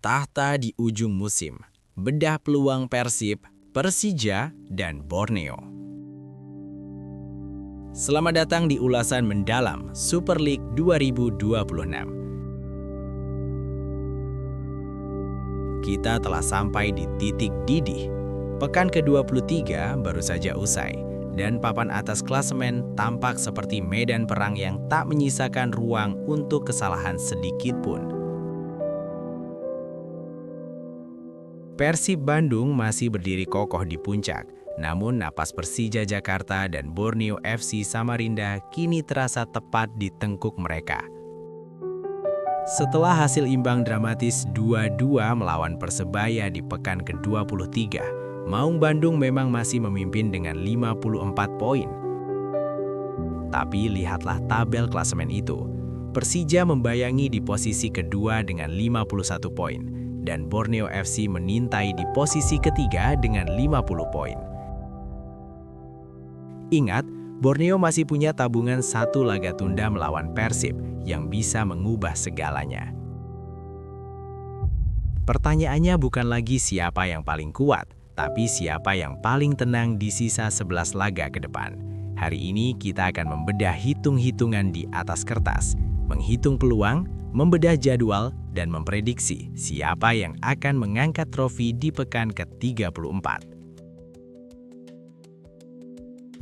tahta di ujung musim, bedah peluang Persib, Persija, dan Borneo. Selamat datang di ulasan mendalam Super League 2026. Kita telah sampai di titik didih. Pekan ke-23 baru saja usai, dan papan atas klasemen tampak seperti medan perang yang tak menyisakan ruang untuk kesalahan sedikit pun. Persib Bandung masih berdiri kokoh di puncak, namun napas Persija Jakarta dan Borneo FC Samarinda kini terasa tepat di tengkuk mereka. Setelah hasil imbang dramatis 2-2 melawan Persebaya di pekan ke-23, Maung Bandung memang masih memimpin dengan 54 poin. Tapi lihatlah tabel klasemen itu. Persija membayangi di posisi kedua dengan 51 poin, dan Borneo FC menintai di posisi ketiga dengan 50 poin. Ingat, Borneo masih punya tabungan satu laga tunda melawan Persib yang bisa mengubah segalanya. Pertanyaannya bukan lagi siapa yang paling kuat, tapi siapa yang paling tenang di sisa 11 laga ke depan. Hari ini kita akan membedah hitung-hitungan di atas kertas, menghitung peluang, membedah jadwal, dan memprediksi siapa yang akan mengangkat trofi di pekan ke-34.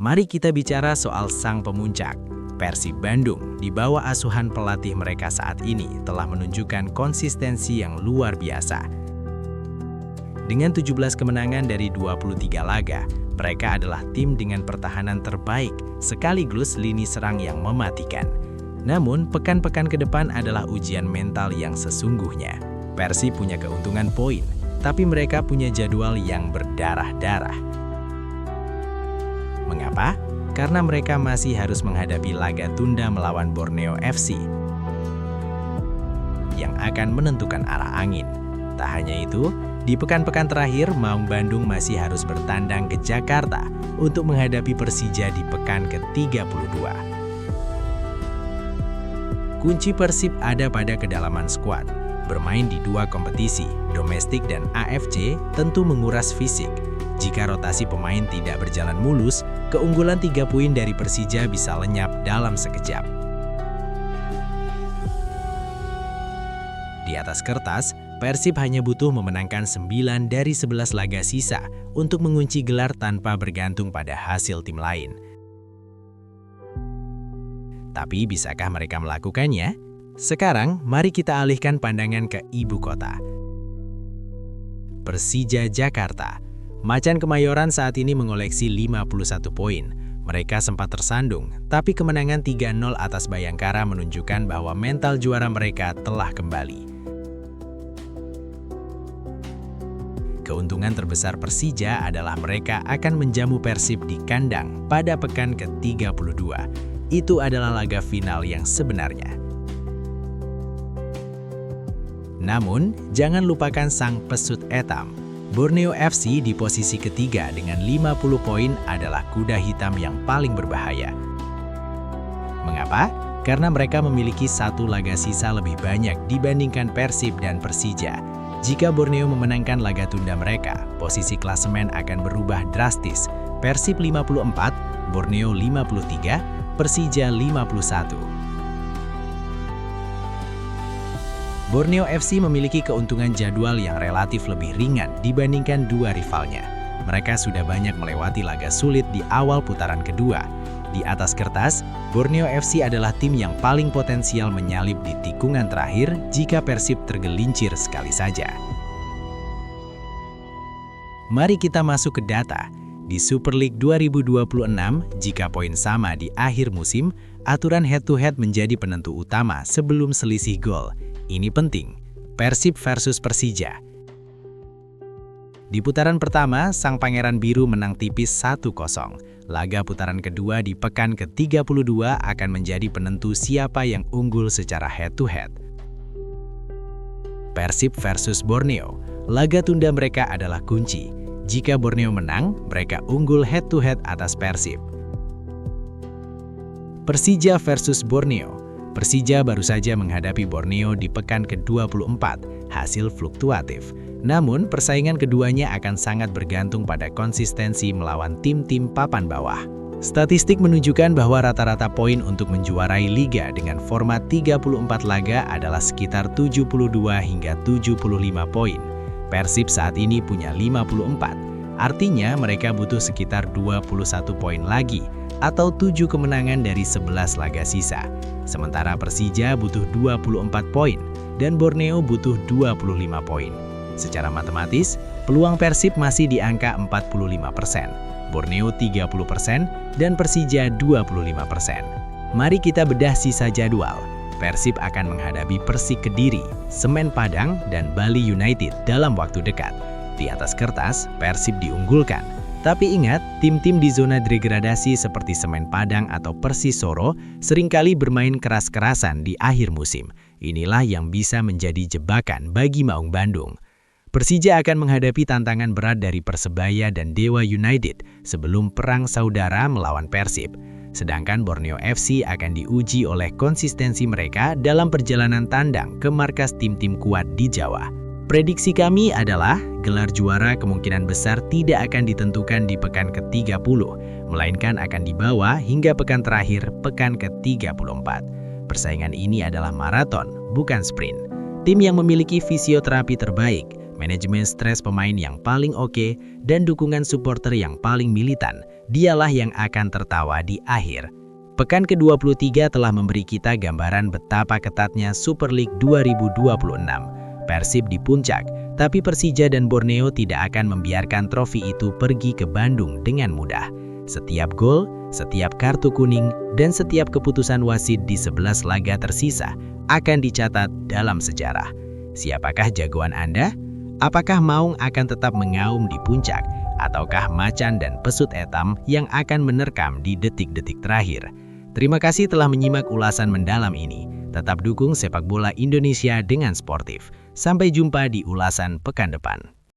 Mari kita bicara soal sang pemuncak. Persib Bandung di bawah asuhan pelatih mereka saat ini telah menunjukkan konsistensi yang luar biasa. Dengan 17 kemenangan dari 23 laga, mereka adalah tim dengan pertahanan terbaik sekaligus lini serang yang mematikan. Namun, pekan-pekan ke depan adalah ujian mental yang sesungguhnya. Persib punya keuntungan poin, tapi mereka punya jadwal yang berdarah-darah. Mengapa? Karena mereka masih harus menghadapi laga tunda melawan Borneo FC yang akan menentukan arah angin. Tak hanya itu, di pekan-pekan terakhir, Maung Bandung masih harus bertandang ke Jakarta untuk menghadapi Persija di pekan ke-32. Kunci Persib ada pada kedalaman skuad. Bermain di dua kompetisi, domestik dan AFC, tentu menguras fisik. Jika rotasi pemain tidak berjalan mulus, keunggulan 3 poin dari Persija bisa lenyap dalam sekejap. Di atas kertas, Persib hanya butuh memenangkan 9 dari 11 laga sisa untuk mengunci gelar tanpa bergantung pada hasil tim lain. Tapi bisakah mereka melakukannya? Sekarang, mari kita alihkan pandangan ke ibu kota. Persija Jakarta. Macan Kemayoran saat ini mengoleksi 51 poin. Mereka sempat tersandung, tapi kemenangan 3-0 atas Bayangkara menunjukkan bahwa mental juara mereka telah kembali. Keuntungan terbesar Persija adalah mereka akan menjamu Persib di kandang pada pekan ke-32. Itu adalah laga final yang sebenarnya. Namun, jangan lupakan sang pesut etam. Borneo FC di posisi ketiga dengan 50 poin adalah kuda hitam yang paling berbahaya. Mengapa? Karena mereka memiliki satu laga sisa lebih banyak dibandingkan Persib dan Persija. Jika Borneo memenangkan laga tunda mereka, posisi klasemen akan berubah drastis. Persib 54, Borneo 53, Persija 51. Borneo FC memiliki keuntungan jadwal yang relatif lebih ringan dibandingkan dua rivalnya. Mereka sudah banyak melewati laga sulit di awal putaran kedua. Di atas kertas, Borneo FC adalah tim yang paling potensial menyalip di tikungan terakhir jika Persib tergelincir sekali saja. Mari kita masuk ke data. Di Super League 2026, jika poin sama di akhir musim, aturan head-to-head menjadi penentu utama sebelum selisih gol. Ini penting. Persib versus Persija. Di putaran pertama, Sang Pangeran Biru menang tipis 1-0. Laga putaran kedua di pekan ke-32 akan menjadi penentu siapa yang unggul secara head-to-head. Persib versus Borneo. Laga tunda mereka adalah kunci. Jika Borneo menang, mereka unggul head-to-head atas Persib. Persija versus Borneo. Persija baru saja menghadapi Borneo di pekan ke-24, hasil fluktuatif. Namun, persaingan keduanya akan sangat bergantung pada konsistensi melawan tim-tim papan bawah. Statistik menunjukkan bahwa rata-rata poin untuk menjuarai liga dengan format 34 laga adalah sekitar 72 hingga 75 poin. Persib saat ini punya 54, artinya mereka butuh sekitar 21 poin lagi, atau 7 kemenangan dari 11 laga sisa. Sementara Persija butuh 24 poin, dan Borneo butuh 25 poin. Secara matematis, peluang Persib masih di angka 45%, Borneo 30%, dan Persija 25%. Mari kita bedah sisa jadwal. Persib akan menghadapi Persik Kediri, Semen Padang, dan Bali United dalam waktu dekat. Di atas kertas, Persib diunggulkan. Tapi ingat, tim-tim di zona degradasi seperti Semen Padang atau Persis Solo seringkali bermain keras-kerasan di akhir musim. Inilah yang bisa menjadi jebakan bagi Maung Bandung. Persija akan menghadapi tantangan berat dari Persebaya dan Dewa United sebelum perang saudara melawan Persib. Sedangkan Borneo FC akan diuji oleh konsistensi mereka dalam perjalanan tandang ke markas tim-tim kuat di Jawa. Prediksi kami adalah gelar juara kemungkinan besar tidak akan ditentukan di pekan ke-30, melainkan akan dibawa hingga pekan terakhir, pekan ke-34. Persaingan ini adalah maraton, bukan sprint. Tim yang memiliki fisioterapi terbaik, manajemen stres pemain yang paling oke, dan dukungan supporter yang paling militan, dialah yang akan tertawa di akhir. Pekan ke-23 telah memberi kita gambaran betapa ketatnya Super League 2026. Persib di puncak, tapi Persija dan Borneo tidak akan membiarkan trofi itu pergi ke Bandung dengan mudah. Setiap gol, setiap kartu kuning, dan setiap keputusan wasit di 11 laga tersisa akan dicatat dalam sejarah. Siapakah jagoan Anda? Apakah Maung akan tetap mengaum di puncak, ataukah Macan dan Pesut Etam yang akan menerkam di detik-detik terakhir? Terima kasih telah menyimak ulasan mendalam ini. Tetap dukung sepak bola Indonesia dengan sportif. Sampai jumpa di ulasan pekan depan.